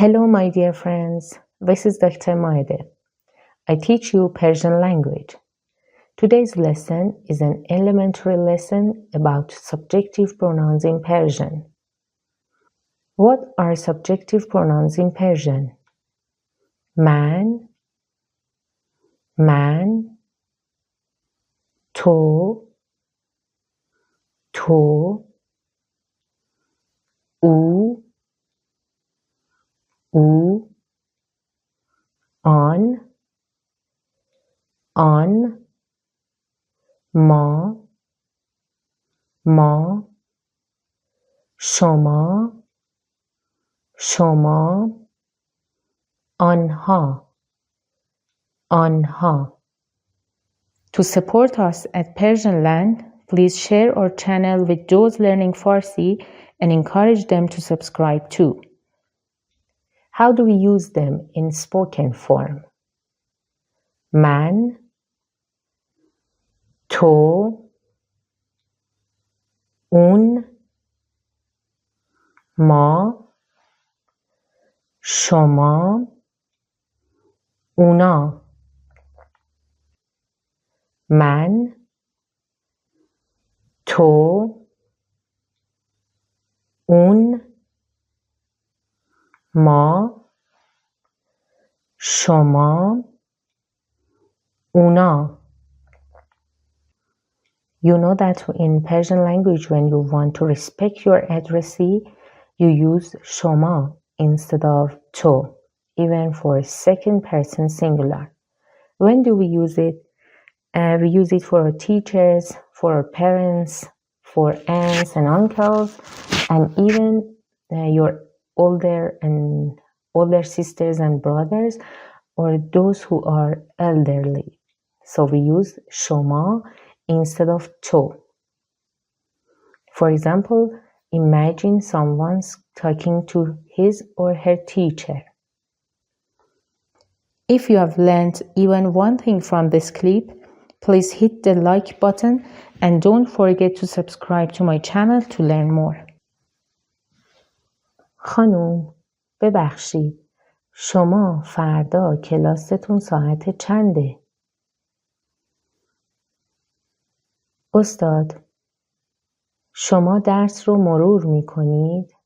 Hello, my dear friends. This is Dr. Maide. I teach you Persian language. Today's lesson is an elementary lesson about subjective pronouns in Persian. What are subjective pronouns in Persian? من تو او آن ما شما آنها To support us at Persian Land, please share our channel with those learning Farsi and encourage them to subscribe too. How do we use them in spoken form? من تو اون ما شما اونا من تو اون ما شما اونا You know that in Persian language, when you want to respect your addressee, you use shoma instead of to, even for second person singular. When do we use it? We use it for our teachers, for our parents, for aunts and uncles, and even your older sisters and brothers, or those who are elderly. So we use shoma instead of to. For example, imagine someone's talking to his or her teacher. If you have learned even one thing from this clip, please hit the like button and don't forget to subscribe to my channel to learn more. خانوم، ببخشید، شما فردا کلاستون ساعت چنده؟ استاد، شما درس رو مرور می کنید؟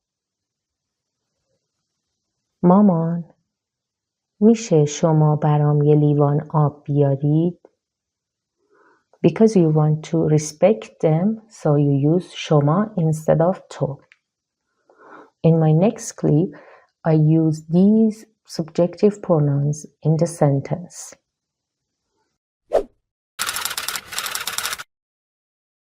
مامان، میشه شما برام یه لیوان آب بیارید؟ Because you want to respect them, so you use shoma instead of to. In my next clip, I use these subjective pronouns in the sentence.